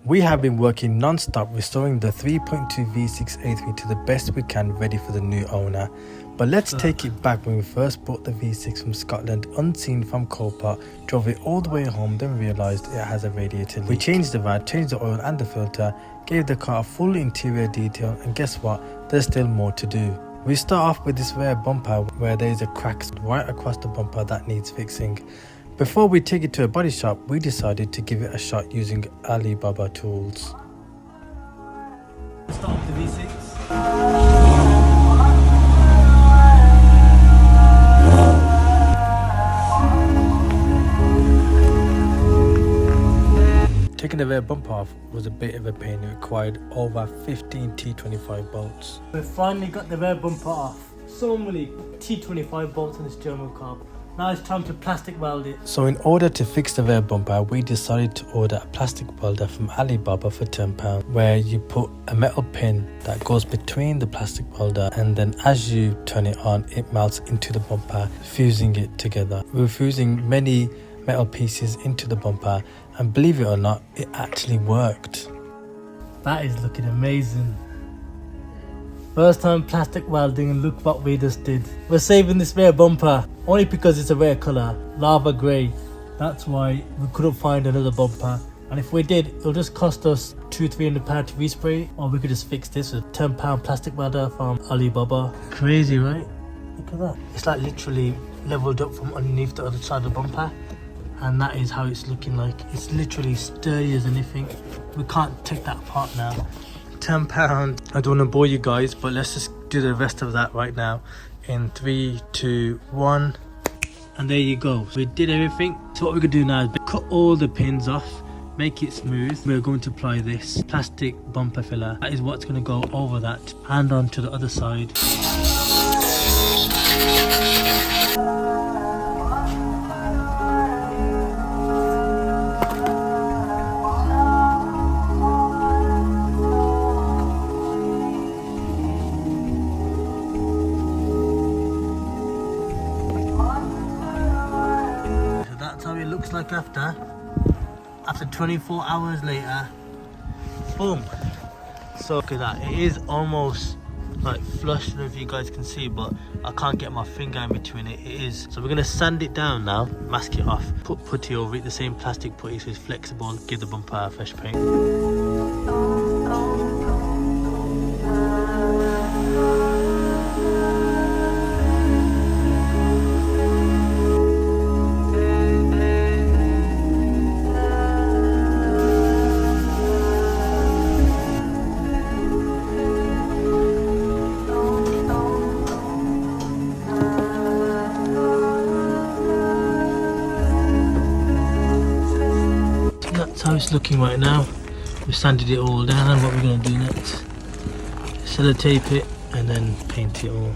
We have been working non-stop restoring the 3.2 V6 A3 to the best we can, ready for the new owner. But let's take it back when we first bought the V6 from Scotland, unseen from Copart, drove it all the way home, then realised it has a radiator leak. We changed the rad, changed the oil and the filter, gave the car a full interior detail, and guess what? There's still more to do. We start off with this rear bumper where there is a crack right across the bumper that needs fixing. Before we take it to a body shop, we decided to give it a shot using Alibaba tools. Start off the V6. Taking the rear bumper off was a bit of a pain. It required over 15 T25 bolts. We finally got the rear bumper off. So many T25 bolts in this German car. Now it's time to plastic weld it. So in order to fix the rear bumper, we decided to order a plastic welder from Alibaba for £10, where you put a metal pin that goes between the plastic welder, and then as you turn it on, it melts into the bumper, fusing it together. We were fusing many metal pieces into the bumper, and believe it or not, it actually worked. That is looking amazing. First time plastic welding, and look what we just did. We're saving this rear bumper only because it's a rare colour, lava grey. That's why we couldn't find another bumper, and if we did, it'll just cost us £200–300 to respray it, or we could just fix this with £10 plastic welder from Alibaba. Crazy, right? Look at that. It's like literally leveled up from underneath the other side of the bumper, and that is how it's looking like. It's literally sturdy as anything. We can't take that apart now. £10. I don't want to bore you guys, but let's just do the rest of that right now in 3, 2, 1, and there you go. We did everything. So what we're gonna do now is cut all the pins off, make it smooth. We're going to apply this plastic bumper filler. That is what's going to go over that and onto the other side. Looks like after 24 hours later, boom. So look at that, it is almost like flush. I don't know if you guys can see, but I can't get my finger in between it. It is. So we're gonna sand it down now, mask it off, put putty over it, the same plastic putty so it's flexible, give the bumper a fresh paint. That's how it's looking right now. We've sanded it all down, and what we're going to do next, sellotape it and then paint it all.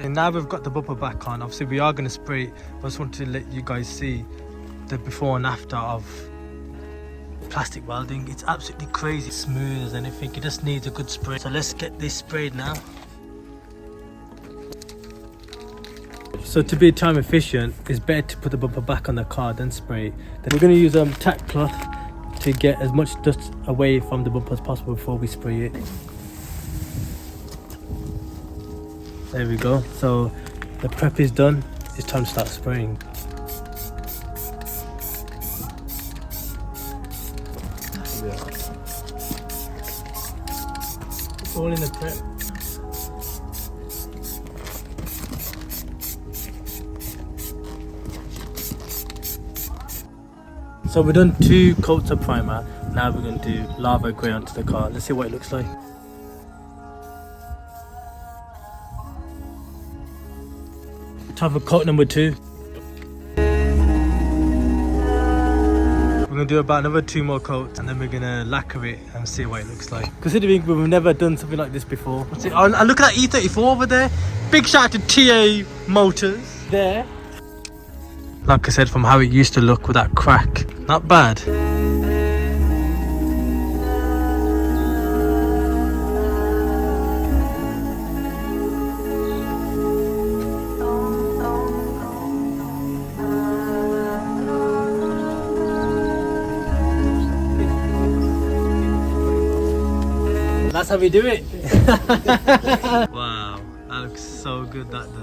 And now we've got the bumper back on. Obviously we are going to spray it, but I just wanted to let you guys see the before and after of plastic welding. It's absolutely crazy, smooth as anything. It just needs a good spray. So let's get this sprayed now. So to be time efficient, it's better to put the bumper back on the car than spray it. Then we're going to use tack cloth to get as much dust away from the bumper as possible before we spray it. There we go. So the prep is done. It's time to start spraying. It's all in the prep. So we've done 2 coats of primer. Now we're going to do lava grey onto the car. Let's see what it looks like. Time for coat number 2. We're going to do about another 2 more coats, and then we're going to lacquer it and see what it looks like. Considering we've never done something like this before. Oh, and look at that E34 over there. Big shout out to TA Motors there. Like I said, from how it used to look with that crack, not bad. That's how we do it. Wow, that looks so good, that does.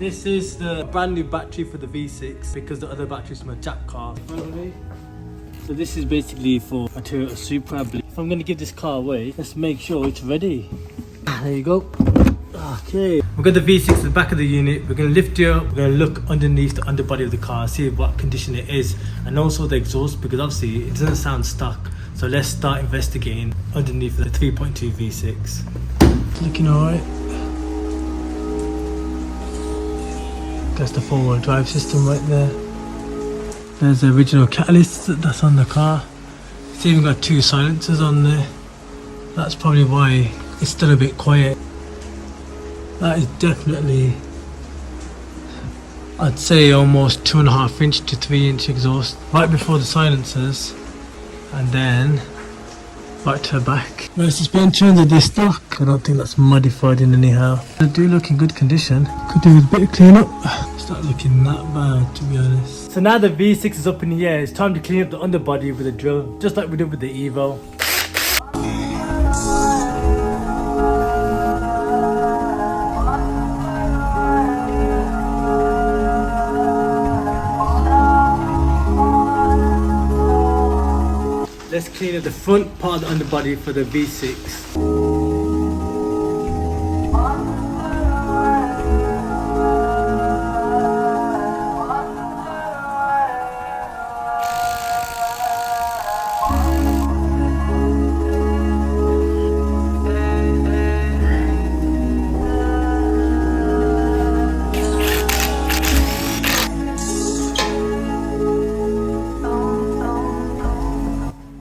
This is the brand new battery for the V6 because the other batteries from a Jack car. So this is basically for a Toyota Supra, I believe. If I'm going to give this car away, let's make sure it's ready. There you go. Okay. We've got the V6 at the back of the unit. We're going to lift it up. We're going to look underneath the underbody of the car, see what condition it is, and also the exhaust, because obviously it doesn't sound stuck. So let's start investigating underneath the 3.2 V6. It's looking alright. That's the 4-wheel drive system right there. There's the original catalyst that's on the car. It's even got 2 silencers on there. That's probably why it's still a bit quiet. That is definitely, I'd say, almost 2.5 inch to 3 inch exhaust right before the silencers, and then right to the back. The suspensions are this stock. I don't think that's modified in anyhow. They do look in good condition. Could do with a bit of clean up. It's not looking that bad, to be honest. So now the V6 is up in the air, it's time to clean up the underbody with a drill, just like we did with the Evo. Let's clean up the front part of the underbody for the V6.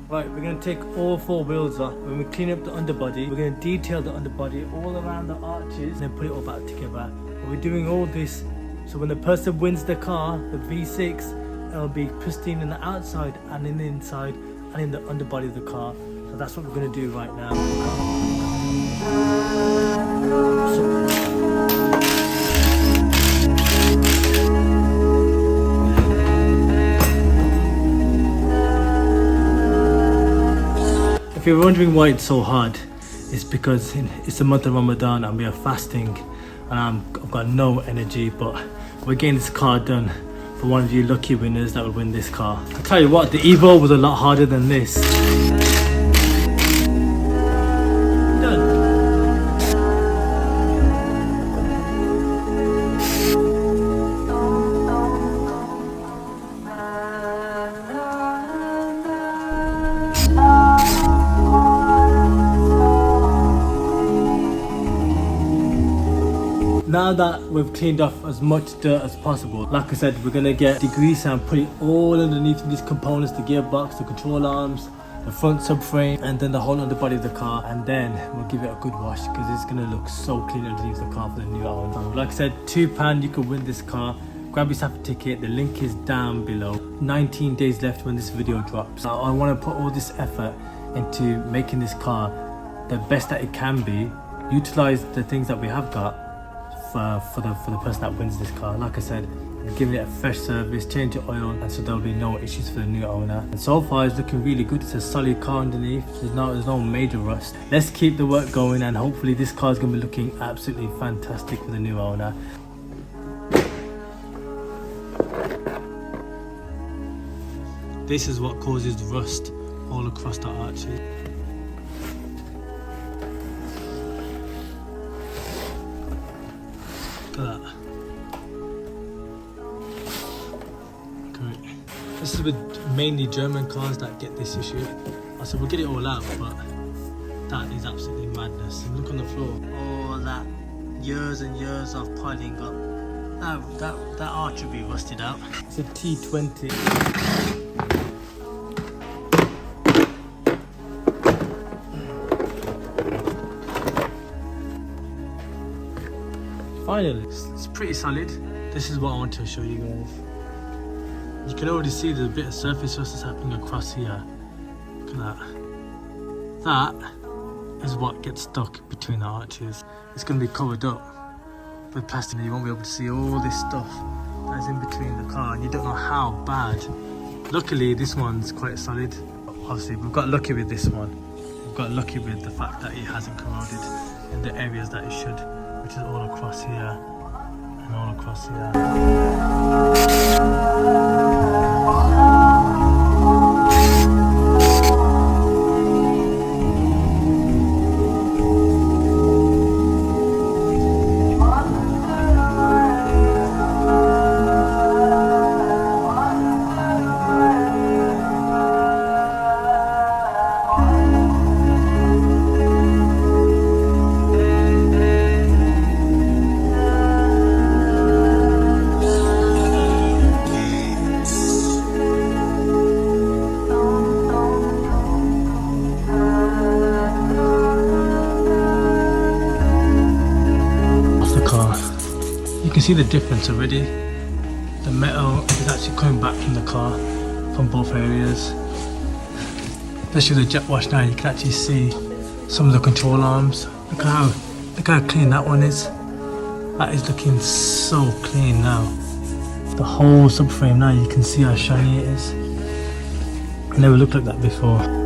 Right, we're going to take all 4 wheels off. When we clean up the underbody, we're going to detail the underbody all around the arches and then put it all back together. But we're doing all this so when the person wins the car, the V6, it'll be pristine in the outside and in the inside and in the underbody of the car. So that's what we're going to do right now. If you're wondering why it's so hard, it's because it's the month of Ramadan and we are fasting, and I've got no energy, but we're getting this car done for one of you lucky winners that will win this car. I tell you what, the Evo was a lot harder than this. Done. Now that we've cleaned off as much dirt as possible, like I said, we're going to get degreaser and put it all underneath these components, the gearbox, the control arms, the front subframe, and then the whole underbody of the car, and then we'll give it a good wash because it's going to look so clean underneath the car for the new owner. Like I said, £2 you can win this car. Grab yourself a ticket, the link is down below. 19 days left when this video drops. I want to put all this effort into making this car the best that it can be, utilize the things that we have got for the person that wins this car. Like I said, we're giving it a fresh service, change the oil, and so there'll be no issues for the new owner. And so far it's looking really good. It's a solid car underneath. There's no major rust. Let's keep the work going, and hopefully this car is going to be looking absolutely fantastic for the new owner. This is what causes rust all across the arches. Look at that. Great. This is with mainly German cars that get this issue. So we'll get it all out, but that is absolutely madness. And look on the floor. All that years and years of piling up. That arch will be rusted out. It's a T20. Finally, it's pretty solid. This is what I want to show you guys. You can already see there's a bit of surface rust that's happening across here. Look at that. That is what gets stuck between the arches. It's going to be covered up. with plastic, you won't be able to see all this stuff that's in between the car, and you don't know how bad. Luckily, this one's quite solid. Obviously, we've got lucky with this one. We've got lucky with the fact that it hasn't corroded in the areas that it should, which is all across here and all across here. You can see the difference already. The metal is actually coming back from the car from both areas. Especially the jet wash now, you can actually see some of the control arms. Look how clean that one is. That is looking so clean now. The whole subframe now, you can see how shiny it is. It never looked like that before.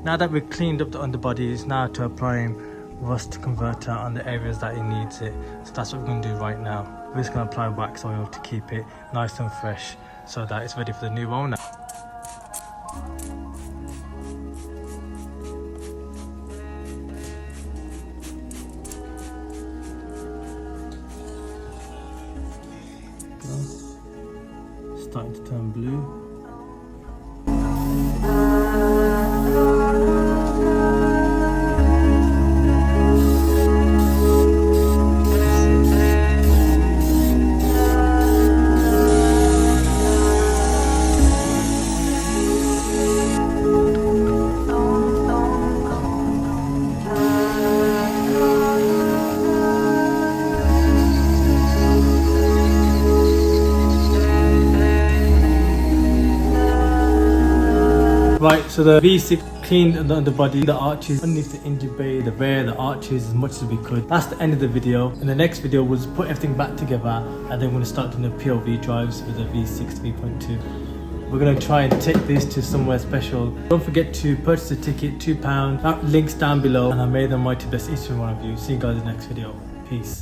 Now that we've cleaned up the underbody, it's now to applying rust converter on the areas that it needs it. So that's what we're going to do right now. We're just going to apply wax oil to keep it nice and fresh so that it's ready for the new owner. Starting to turn blue. Right, so the V6 cleaned the underbody, the arches, underneath the engine bay, the rear, the arches as much as we could. That's the end of the video. In the next video, we'll just put everything back together and then we're going to start doing the POV drives with the V6 3.2. We're going to try and take this to somewhere special. Don't forget to purchase a ticket, £2. That link's down below, and I made them right to best each one of you. See you guys in the next video. Peace.